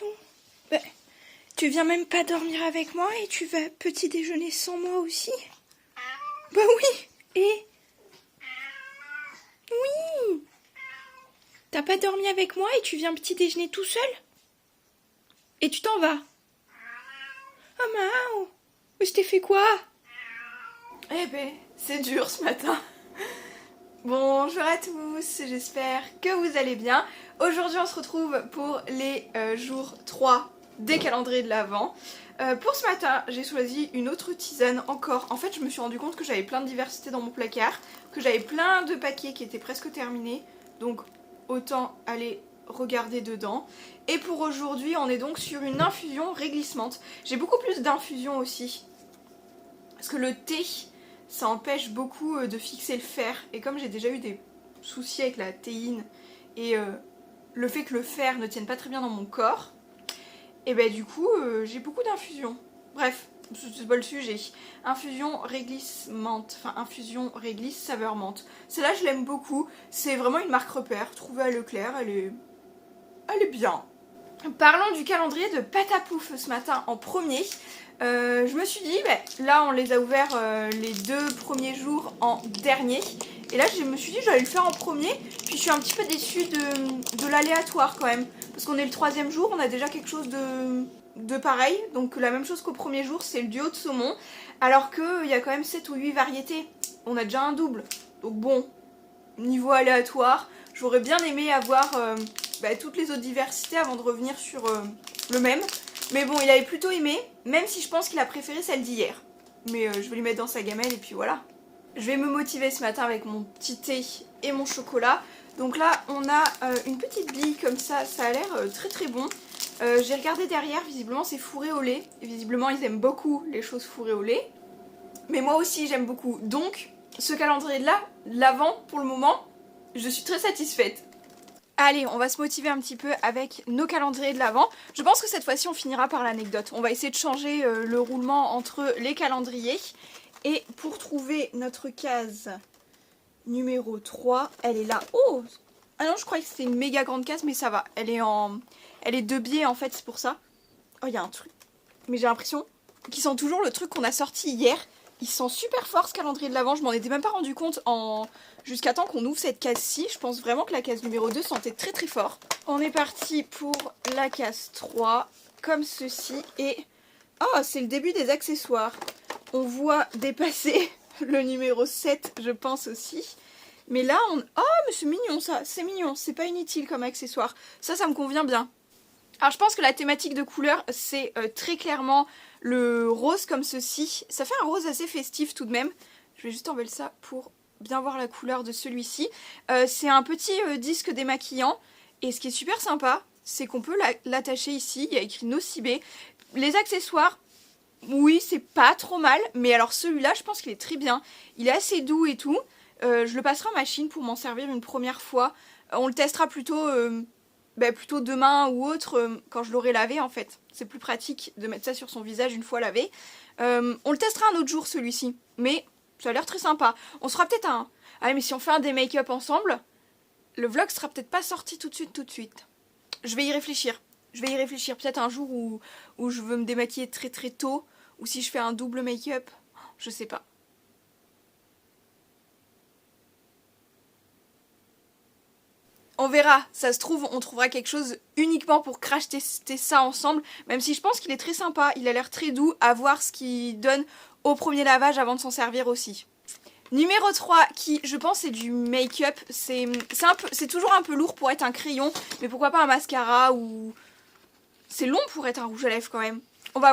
mignon. Bah, tu viens même pas dormir avec moi et tu vas petit déjeuner sans moi aussi? Bah oui. Et oui. T'as pas dormi avec moi et tu viens petit déjeuner tout seul? Et tu t'en vas? Ah miaou. Mais je t'ai fait quoi? Eh ben, c'est dur ce matin. Bonjour à tous, j'espère que vous allez bien. Aujourd'hui on se retrouve pour les jours 3 des calendriers de l'Avent. Pour ce matin, j'ai choisi une autre tisane encore. En fait, je me suis rendu compte que j'avais plein de diversité dans mon placard, que j'avais plein de paquets qui étaient presque terminés. Donc autant aller regarder dedans. Et pour aujourd'hui, on est donc sur une infusion réglissante. J'ai beaucoup plus d'infusions aussi. Parce que le thé, ça empêche beaucoup de fixer le fer. Et comme j'ai déjà eu des soucis avec la théine et le fait que le fer ne tienne pas très bien dans mon corps, et ben du coup j'ai beaucoup d'infusions. Bref, c'est pas le sujet. Infusion réglisse menthe, enfin infusion réglisse saveur menthe. Celle-là je l'aime beaucoup, c'est vraiment une marque repère, trouvée à Leclerc, elle est bien. Parlons du calendrier de Patapouf ce matin en premier. Je me suis dit, là on les a ouverts les 2 premiers jours en dernier. Et là je me suis dit j'allais le faire en premier. Puis je suis un petit peu déçue de l'aléatoire quand même. Parce qu'on est le 3e jour, on a déjà quelque chose de pareil. Donc la même chose qu'au premier jour, c'est le duo de saumon. Alors qu'il y a quand même 7 ou 8 variétés. On a déjà un double. Donc bon, niveau aléatoire, j'aurais bien aimé avoir toutes les autres diversités avant de revenir sur le même. Mais bon, il avait plutôt aimé, même si je pense qu'il a préféré celle d'hier. Mais je vais lui mettre dans sa gamelle et puis voilà. Je vais me motiver ce matin avec mon petit thé et mon chocolat. Donc là, on a une petite bille comme ça, ça a l'air très très bon. J'ai regardé derrière, visiblement c'est fourré au lait. Et visiblement, ils aiment beaucoup les choses fourrées au lait. Mais moi aussi, j'aime beaucoup. Donc, ce calendrier-là, l'Avent, pour le moment, je suis très satisfaite. Allez, on va se motiver un petit peu avec nos calendriers de l'Avent. Je pense que cette fois-ci, on finira par l'anecdote. On va essayer de changer le roulement entre les calendriers. Et pour trouver notre case numéro 3, elle est là. Oh! Ah non, je croyais que c'était une méga grande case, mais ça va. Elle est 2 biais en fait, c'est pour ça. Oh, il y a un truc. Mais j'ai l'impression qu'ils sent toujours le truc qu'on a sorti hier. Il sent super fort ce calendrier de l'Avent, je m'en étais même pas rendu compte jusqu'à temps qu'on ouvre cette case-ci. Je pense vraiment que la case numéro 2 sentait très très fort. On est parti pour la case 3, comme ceci. Et oh, c'est le début des accessoires. On voit dépasser le numéro 7, je pense aussi. Mais là, oh, mais c'est mignon ça, c'est mignon. C'est pas inutile comme accessoire. Ça me convient bien. Alors je pense que la thématique de couleur, c'est très clairement le rose comme ceci. Ça fait un rose assez festif tout de même. Je vais juste enlever ça pour bien voir la couleur de celui-ci. C'est un petit disque démaquillant. Et ce qui est super sympa, c'est qu'on peut l'attacher ici. Il y a écrit Nocibé. Les accessoires, oui, c'est pas trop mal. Mais alors celui-là, je pense qu'il est très bien. Il est assez doux et tout. Je le passerai en machine pour m'en servir une première fois. On le testera plutôt demain ou autre quand je l'aurai lavé en fait. C'est plus pratique de mettre ça sur son visage une fois lavé. On le testera un autre jour celui-ci. Mais ça a l'air très sympa. On se fera peut-être un... Ah mais si on fait un des make-up ensemble, le vlog sera peut-être pas sorti tout de suite. Je vais y réfléchir. Peut-être un jour où je veux me démaquiller très très tôt. Ou si je fais un double make-up. Je sais pas. On verra, ça se trouve, on trouvera quelque chose uniquement pour crash tester ça ensemble, même si je pense qu'il est très sympa, il a l'air très doux, à voir ce qu'il donne au premier lavage avant de s'en servir aussi. Numéro 3, qui je pense est du make-up, c'est toujours un peu lourd pour être un crayon, mais pourquoi pas un mascara ou... C'est long pour être un rouge à lèvres quand même. On va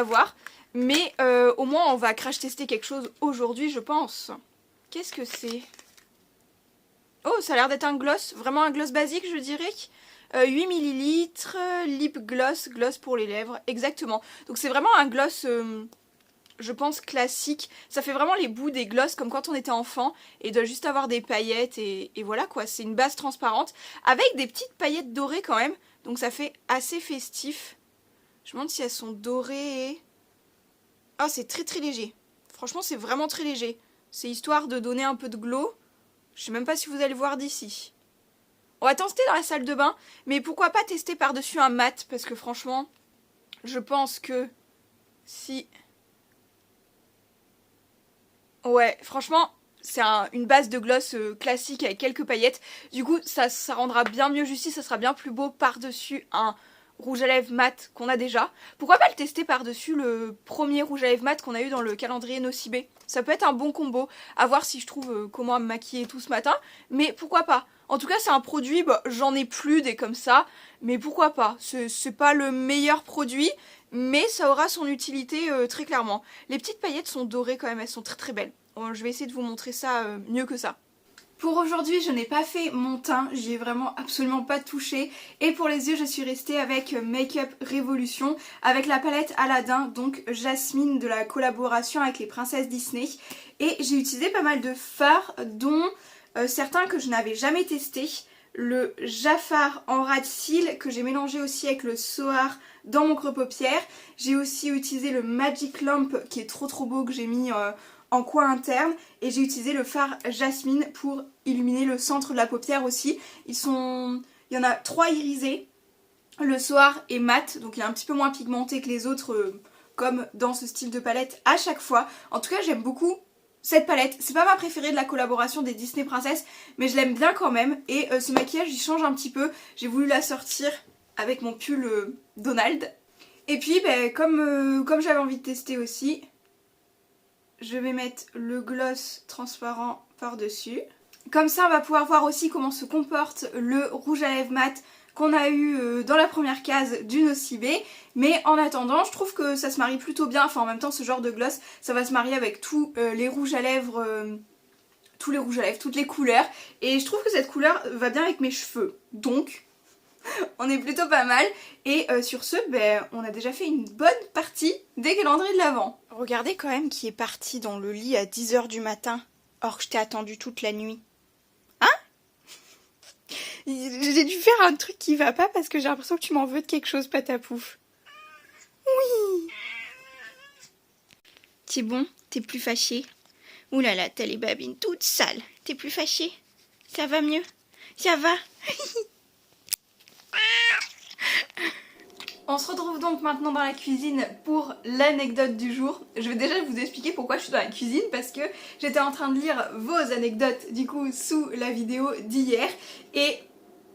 voir, mais au moins on va crash tester quelque chose aujourd'hui je pense. Qu'est-ce que c'est ? Oh, ça a l'air d'être un gloss, vraiment un gloss basique je dirais. 8 ml, lip gloss, gloss pour les lèvres, exactement. Donc c'est vraiment un gloss, je pense, classique. Ça fait vraiment les bouts des gloss comme quand on était enfant. Et il doit juste avoir des paillettes et voilà quoi. C'est une base transparente avec des petites paillettes dorées quand même. Donc ça fait assez festif. Je me demande si elles sont dorées. Oh, c'est très très léger. Franchement, c'est vraiment très léger. C'est histoire de donner un peu de glow. Je sais même pas si vous allez voir d'ici. On va tester dans la salle de bain, mais pourquoi pas tester par-dessus un mat, parce que franchement, je pense que si... Ouais, franchement, c'est une base de gloss classique avec quelques paillettes. Du coup, ça rendra bien mieux justice, ça sera bien plus beau par-dessus un rouge à lèvres mat qu'on a déjà. Pourquoi pas le tester par-dessus le premier rouge à lèvres mat qu'on a eu dans le calendrier Nocibé. Ça peut être un bon combo, à voir si je trouve comment me maquiller tout ce matin, mais pourquoi pas. En tout cas, c'est un produit, bah, j'en ai plus des comme ça, mais pourquoi pas. C'est pas le meilleur produit, mais ça aura son utilité très clairement. Les petites paillettes sont dorées quand même, elles sont très très belles. Je vais essayer de vous montrer ça mieux que ça. Pour aujourd'hui, je n'ai pas fait mon teint, j'y ai vraiment absolument pas touché. Et pour les yeux, je suis restée avec Make Up Revolution, avec la palette Aladdin, donc Jasmine de la collaboration avec les princesses Disney. Et j'ai utilisé pas mal de fards, dont certains que je n'avais jamais testés. Le Jafar en ras de cils que j'ai mélangé aussi avec le Soar dans mon creux paupière. J'ai aussi utilisé le Magic Lamp qui est trop beau, que j'ai mis en coin interne, et j'ai utilisé le fard Jasmine pour illuminer le centre de la paupière aussi. Il y en a 3 irisés. Le Soar est mat, donc il est un petit peu moins pigmenté que les autres, comme dans ce style de palette à chaque fois. En tout cas, j'aime beaucoup cette palette. C'est pas ma préférée de la collaboration des Disney Princesses, mais je l'aime bien quand même. Et ce maquillage, il change un petit peu. J'ai voulu la sortir avec mon pull Donald. Et puis, comme j'avais envie de tester aussi, je vais mettre le gloss transparent par-dessus. Comme ça, on va pouvoir voir aussi comment se comporte le rouge à lèvres mat qu'on a eu dans la première case du Nocibé. Mais en attendant, je trouve que ça se marie plutôt bien. Enfin, en même temps, ce genre de gloss, ça va se marier avec tous les rouges à lèvres, toutes les couleurs. Et je trouve que cette couleur va bien avec mes cheveux. Donc, on est plutôt pas mal. Et sur ce, on a déjà fait une bonne partie des calendriers de l'Avent. Regardez quand même qui est parti dans le lit à 10 h du matin, or que je t'ai attendu toute la nuit. Hein? J'ai dû faire un truc qui va pas parce que j'ai l'impression que tu m'en veux de quelque chose, Patapouf. Oui. C'est bon? T'es plus fâchée? Ouh là là, t'as les babines toutes sales. T'es plus fâchée? Ça va mieux? Ça va? On se retrouve donc maintenant dans la cuisine pour l'anecdote du jour. Je vais déjà vous expliquer pourquoi je suis dans la cuisine, parce que j'étais en train de lire vos anecdotes du coup sous la vidéo d'hier et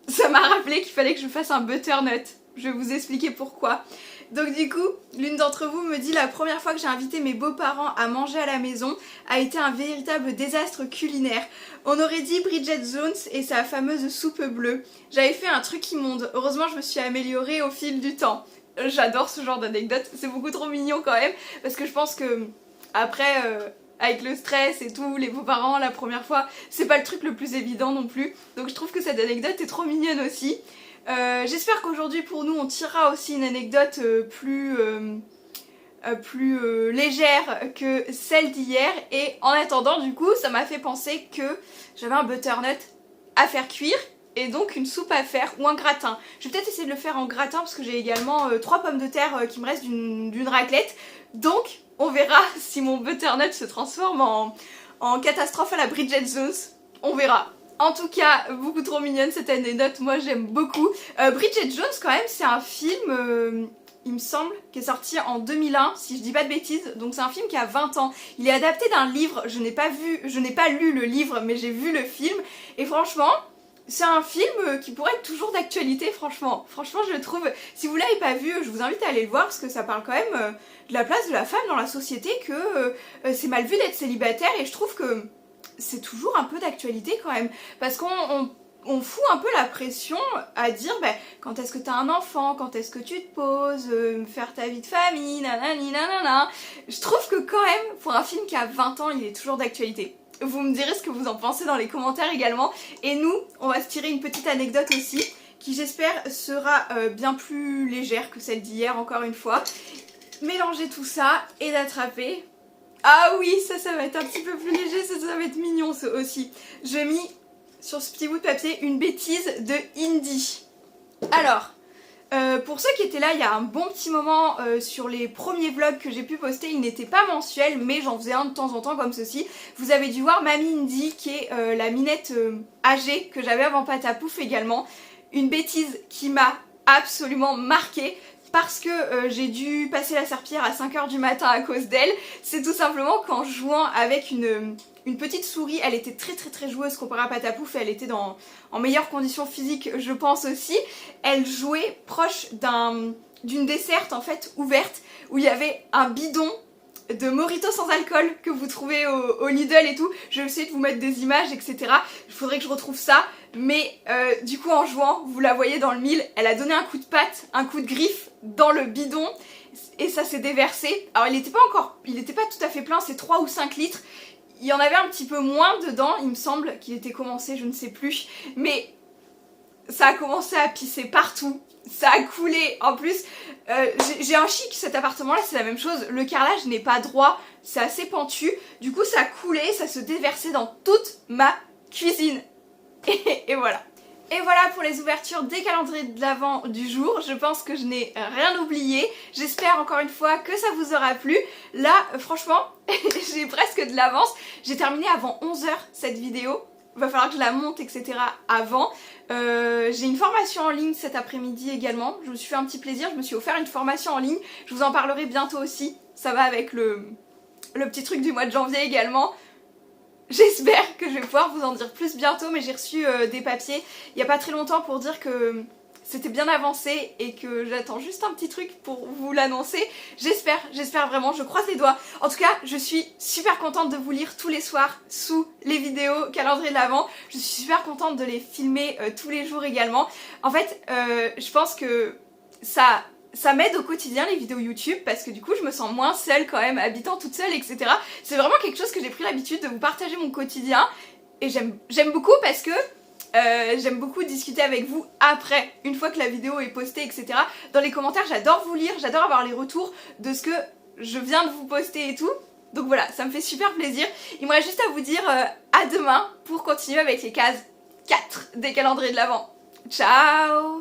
ça m'a rappelé qu'il fallait que je fasse un butternut. Je vais vous expliquer pourquoi. Donc du coup, l'une d'entre vous me dit: la première fois que j'ai invité mes beaux-parents à manger à la maison a été un véritable désastre culinaire. On aurait dit Bridget Jones et sa fameuse soupe bleue. J'avais fait un truc immonde. Heureusement, je me suis améliorée au fil du temps. J'adore ce genre d'anecdote, c'est beaucoup trop mignon quand même, parce que je pense que après, avec le stress et tout, les beaux-parents la première fois, c'est pas le truc le plus évident non plus. Donc je trouve que cette anecdote est trop mignonne aussi. J'espère qu'aujourd'hui pour nous on tirera aussi une anecdote plus légère que celle d'hier. Et en attendant, du coup, ça m'a fait penser que j'avais un butternut à faire cuire et donc une soupe à faire ou un gratin. Je vais peut-être essayer de le faire en gratin parce que j'ai également 3 pommes de terre qui me restent d'une raclette. Donc on verra si mon butternut se transforme en catastrophe à la Bridget Jones. On verra. En tout cas, beaucoup trop mignonne cette anecdote, moi j'aime beaucoup. Bridget Jones quand même, c'est un film, il me semble, qui est sorti en 2001, si je dis pas de bêtises. Donc c'est un film qui a 20 ans. Il est adapté d'un livre, je n'ai pas lu le livre, mais j'ai vu le film. Et franchement, c'est un film qui pourrait être toujours d'actualité, franchement. Franchement, je le trouve, si vous l'avez pas vu, je vous invite à aller le voir parce que ça parle quand même de la place de la femme dans la société, que c'est mal vu d'être célibataire, et je trouve que c'est toujours un peu d'actualité quand même, parce qu'on fout un peu la pression à dire quand est-ce que t'as un enfant, quand est-ce que tu te poses, faire ta vie de famille, nanani nanana. Je trouve que quand même, pour un film qui a 20 ans, il est toujours d'actualité. Vous me direz ce que vous en pensez dans les commentaires également. Et nous, on va se tirer une petite anecdote aussi, qui j'espère sera bien plus légère que celle d'hier, encore une fois. Mélanger tout ça et d'attraper... Ah oui, ça va être un petit peu plus léger, ça va être mignon ça aussi. J'ai mis sur ce petit bout de papier une bêtise de Indy. Alors, Pour ceux qui étaient là il y a un bon petit moment sur les premiers vlogs que j'ai pu poster, ils n'étaient pas mensuels mais j'en faisais un de temps en temps comme ceci. Vous avez dû voir Mamie Indy qui est la minette âgée que j'avais avant Patapouf également. Une bêtise qui m'a absolument marquée parce que j'ai dû passer la serpillière à 5h du matin à cause d'elle. C'est tout simplement qu'en jouant avec une petite souris, elle était très joueuse comparée à Patapouf et elle était en meilleures conditions physiques je pense aussi. Elle jouait proche d'une desserte en fait ouverte où il y avait un bidon de Morito sans alcool que vous trouvez au Lidl et tout. Je vais essayer de vous mettre des images etc. Il faudrait que je retrouve ça. Mais du coup en jouant, vous la voyez dans le mille, elle a donné un coup de patte, un coup de griffe dans le bidon et ça s'est déversé. Alors il était pas tout à fait plein, c'est 3 ou 5 litres. Il y en avait un petit peu moins dedans, il me semble qu'il était commencé, je ne sais plus. Mais ça a commencé à pisser partout, ça a coulé. En plus, j'ai un chic, cet appartement-là, c'est la même chose. Le carrelage n'est pas droit, c'est assez pentu. Du coup, ça coulait, ça se déversait dans toute ma cuisine. Et voilà. Et voilà pour les ouvertures des calendriers de l'Avent du jour. Je pense que je n'ai rien oublié. J'espère encore une fois que ça vous aura plu. Là, franchement, j'ai presque de l'avance. J'ai terminé avant 11h cette vidéo. Il va falloir que je la monte, etc. avant. J'ai une formation en ligne cet après-midi également. Je me suis fait un petit plaisir. Je me suis offert une formation en ligne. Je vous en parlerai bientôt aussi. Ça va avec le petit truc du mois de janvier également. J'espère que je vais pouvoir vous en dire plus bientôt, mais j'ai reçu des papiers il n'y a pas très longtemps pour dire que c'était bien avancé et que j'attends juste un petit truc pour vous l'annoncer. J'espère vraiment, je croise les doigts. En tout cas, je suis super contente de vous lire tous les soirs sous les vidéos calendrier de l'Avent. Je suis super contente de les filmer tous les jours également. En fait, je pense que ça m'aide au quotidien les vidéos YouTube parce que du coup je me sens moins seule quand même habitant toute seule etc. C'est vraiment quelque chose que j'ai pris l'habitude de vous partager mon quotidien et j'aime beaucoup parce que j'aime beaucoup discuter avec vous après, une fois que la vidéo est postée etc. Dans les commentaires j'adore vous lire, j'adore avoir les retours de ce que je viens de vous poster et tout. Donc voilà, ça me fait super plaisir. Il me reste juste à vous dire à demain pour continuer avec les cases 4 des calendriers de l'Avent. Ciao!